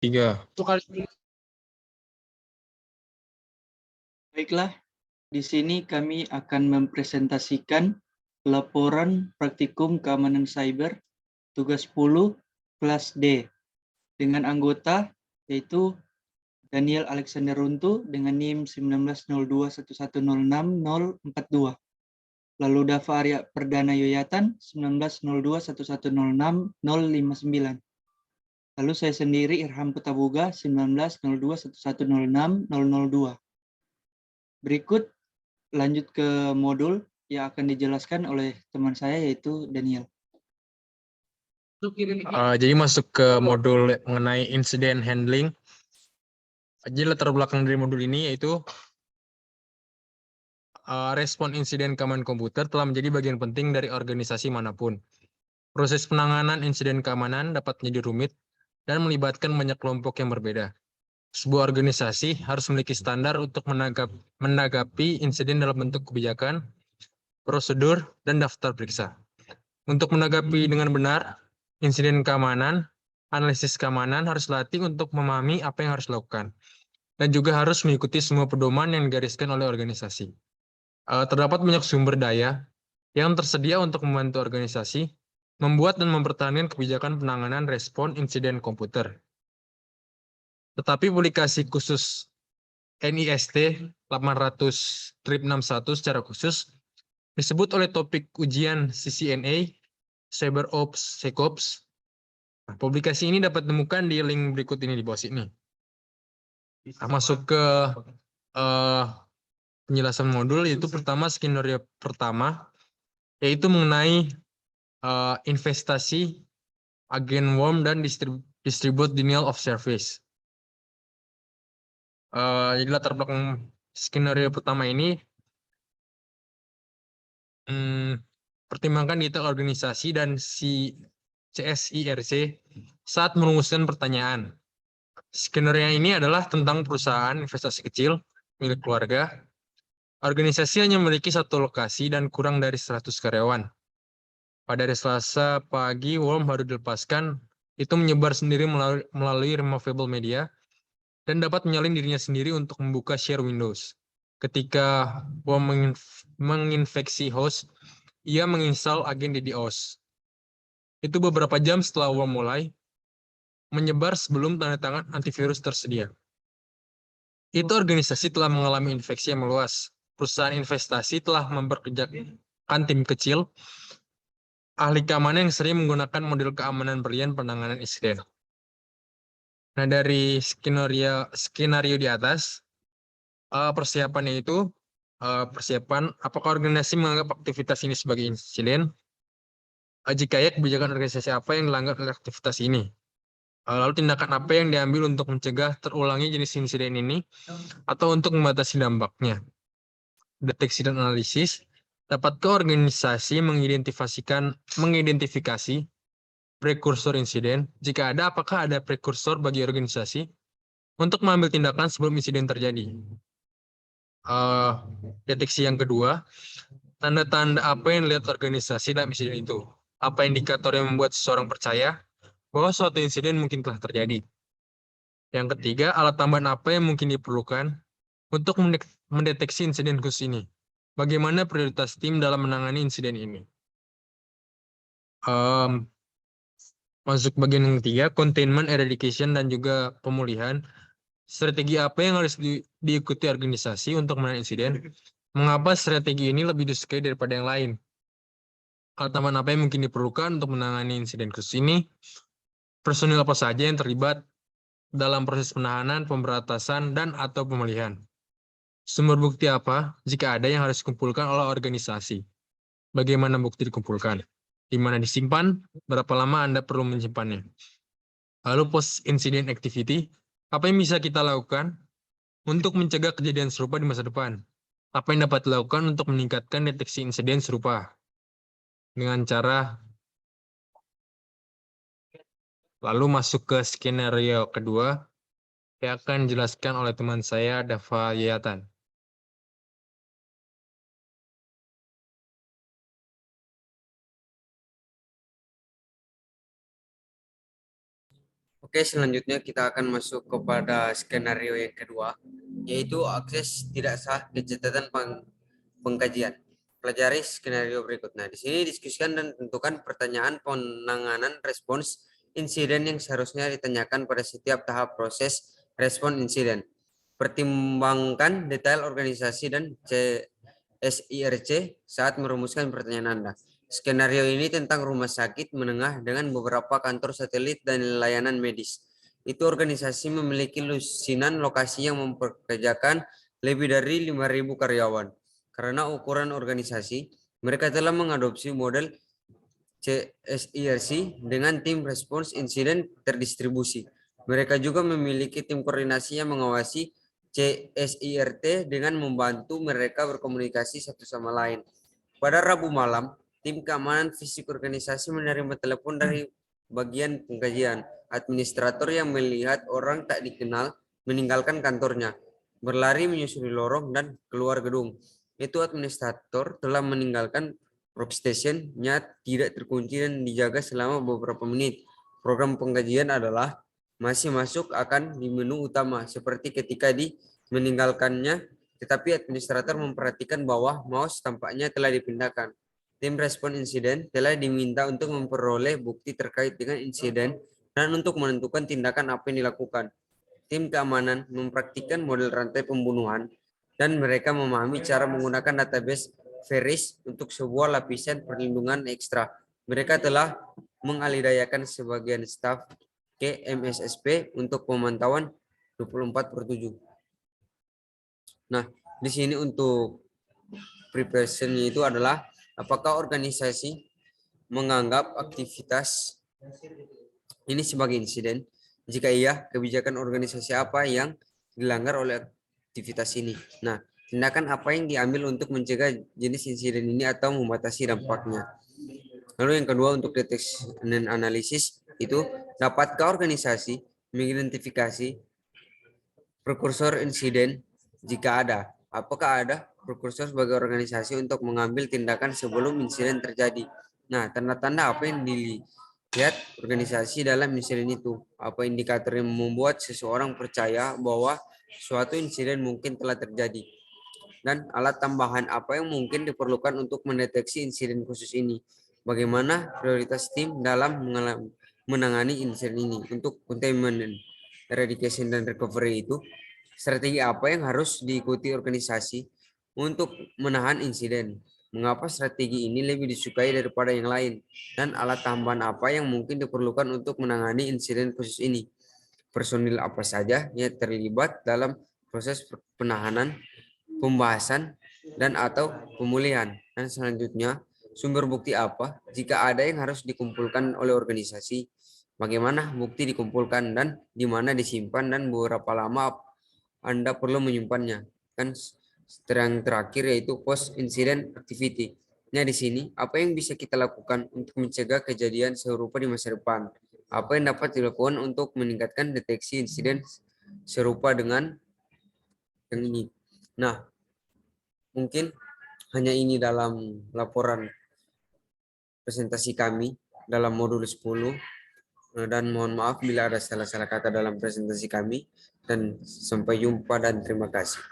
3. Baiklah, di sini kami akan mempresentasikan laporan praktikum keamanan cyber tugas 10 kelas D dengan anggota yaitu Daniel Alexander Runtu dengan NIM 190211060042. Lalu Dava Arya Perdana Yoyatan 190211060059. Lalu saya sendiri Irham Putabuga 190211060002. Berikut lanjut ke modul yang akan dijelaskan oleh teman saya yaitu Daniel. Jadi masuk ke modul mengenai incident handling. Jadi latar belakang dari modul ini yaitu respon insiden keamanan komputer telah menjadi bagian penting dari organisasi manapun. Proses penanganan insiden keamanan dapat menjadi rumit dan melibatkan banyak kelompok yang berbeda. Sebuah organisasi harus memiliki standar untuk menanggapi insiden dalam bentuk kebijakan, prosedur, dan daftar periksa. Untuk menanggapi dengan benar insiden keamanan, analisis keamanan harus latih untuk memahami apa yang harus dilakukan, dan juga harus mengikuti semua pedoman yang digariskan oleh organisasi. Terdapat banyak sumber daya yang tersedia untuk membantu organisasi membuat dan mempertahankan kebijakan penanganan respon insiden komputer. Tetapi publikasi khusus NIST 800-61 secara khusus disebut oleh topik ujian CCNA, CyberOps, SecOps. Nah, publikasi ini dapat ditemukan di link berikut ini di bawah sini. Nah, masuk ke penjelasan modul, yaitu pertama skenario pertama, yaitu mengenai investasi, agen worm, dan distribute denial of service. Jadi latar belakang skenario pertama ini pertimbangkan detail organisasi dan si CSIRC saat merumuskan pertanyaan. Skenario ini adalah tentang perusahaan investasi kecil milik keluarga. Organisasi hanya memiliki satu lokasi dan kurang dari 100 karyawan. Pada hari Selasa pagi, worm baru dilepaskan. Itu menyebar sendiri melalui removable media dan dapat menyalin dirinya sendiri untuk membuka share Windows. Ketika worm menginfeksi host, ia menginstal agen DDoS. Itu beberapa jam setelah worm mulai menyebar sebelum tanda tangan antivirus tersedia. Itu organisasi telah mengalami infeksi yang meluas. Perusahaan investasi telah memperkerjakan tim kecil, ahli keamanan yang sering menggunakan model keamanan berlian penanganan insiden. Nah, dari skenario di atas, persiapannya itu, persiapan apakah organisasi menganggap aktivitas ini sebagai insiden? Jika ya, kebijakan organisasi apa yang dilanggar oleh aktivitas ini? Lalu tindakan apa yang diambil untuk mencegah terulangi jenis insiden ini atau untuk membatasi dampaknya? Deteksi dan analisis, dapatkah organisasi mengidentifikasi prekursor insiden? Jika ada, apakah ada prekursor bagi organisasi untuk mengambil tindakan sebelum insiden terjadi? Deteksi yang kedua, tanda-tanda apa yang dilihat organisasi dalam insiden itu? Apa indikator yang membuat seseorang percaya bahwa suatu insiden mungkin telah terjadi? Yang ketiga, alat tambahan apa yang mungkin diperlukan untuk mendeteksi insiden khusus ini? Bagaimana prioritas tim dalam menangani insiden ini? Masuk bagian yang ketiga, containment, eradication, dan juga pemulihan. Strategi apa yang harus diikuti organisasi untuk menangani insiden? Mengapa strategi ini lebih disukai daripada yang lain? Alat tambahan apa yang mungkin diperlukan untuk menangani insiden khusus ini? Personil apa saja yang terlibat dalam proses penahanan, pemberantasan, dan atau pemulihan? Sumber bukti apa, jika ada, yang harus dikumpulkan oleh organisasi? Bagaimana bukti dikumpulkan? Di mana disimpan? Berapa lama Anda perlu menyimpannya? Lalu post-incident activity, apa yang bisa kita lakukan untuk mencegah kejadian serupa di masa depan? Apa yang dapat dilakukan untuk meningkatkan deteksi insiden serupa? Dengan cara, lalu masuk ke skenario kedua, yang akan dijelaskan oleh teman saya, Dava Yatan. Oke, selanjutnya kita akan masuk kepada skenario yang kedua, yaitu akses tidak sah ke catatan pengkajian. Pelajari skenario berikutnya. Di sini diskusikan dan tentukan pertanyaan penanganan respons insiden yang seharusnya ditanyakan pada setiap tahap proses respon insiden. Pertimbangkan detail organisasi dan CSIRC saat merumuskan pertanyaan Anda. Skenario ini tentang rumah sakit menengah dengan beberapa kantor satelit dan layanan medis. Itu organisasi memiliki lusinan lokasi yang mempekerjakan lebih dari 5.000 karyawan. Karena ukuran organisasi, mereka telah mengadopsi model CSIRC dengan tim respons insiden terdistribusi. Mereka juga memiliki tim koordinasi yang mengawasi CSIRT dengan membantu mereka berkomunikasi satu sama lain. Pada Rabu malam, tim keamanan fisik organisasi menerima telepon dari bagian pengkajian. Administrator yang melihat orang tak dikenal meninggalkan kantornya, berlari menyusuri lorong dan keluar gedung. Itu administrator telah meninggalkan workstation-nya tidak terkunci dan dijaga selama beberapa menit. Program pengkajian adalah masih masuk akan di menu utama seperti ketika meninggalkannya, tetapi administrator memperhatikan bahwa mouse tampaknya telah dipindahkan. Tim respon insiden telah diminta untuk memperoleh bukti terkait dengan insiden dan untuk menentukan tindakan apa yang dilakukan. Tim keamanan mempraktikkan model rantai pembunuhan dan mereka memahami cara menggunakan database Veris untuk sebuah lapisan perlindungan ekstra. Mereka telah mengalihdayakan sebagian staf ke MSSP untuk pemantauan 24/7. Nah, di sini untuk preparation-nya itu adalah apakah organisasi menganggap aktivitas ini sebagai insiden? Jika iya, kebijakan organisasi apa yang dilanggar oleh aktivitas ini? Nah, tindakan apa yang diambil untuk mencegah jenis insiden ini atau membatasi dampaknya? Lalu yang kedua untuk deteksi dan analisis itu, dapatkah organisasi mengidentifikasi prekursor insiden? Jika ada, apakah ada prekursor sebagai organisasi untuk mengambil tindakan sebelum insiden terjadi? Nah, tanda-tanda apa yang dilihat organisasi dalam insiden itu? Apa indikator yang membuat seseorang percaya bahwa suatu insiden mungkin telah terjadi? Dan alat tambahan apa yang mungkin diperlukan untuk mendeteksi insiden khusus ini? Bagaimana prioritas tim dalam menangani insiden ini? Untuk containment, eradication, dan recovery itu, strategi apa yang harus diikuti organisasi untuk menahan insiden? Mengapa strategi ini lebih disukai daripada yang lain? Dan alat tambahan apa yang mungkin diperlukan untuk menangani insiden khusus ini? Personil apa saja yang terlibat dalam proses penahanan, pembahasan, dan atau pemulihan? Dan selanjutnya, sumber bukti apa jika ada yang harus dikumpulkan oleh organisasi? Bagaimana bukti dikumpulkan dan di mana disimpan dan berapa lama Anda perlu menyimpannya. Kan yang terakhir yaitu post incident activity. Nah, di sini apa yang bisa kita lakukan untuk mencegah kejadian serupa di masa depan? Apa yang dapat dilakukan untuk meningkatkan deteksi insiden serupa dengan yang ini? Nah, mungkin hanya ini dalam laporan presentasi kami dalam modul 10. Dan mohon maaf bila ada salah-salah kata dalam presentasi kami. Dan sampai jumpa dan terima kasih.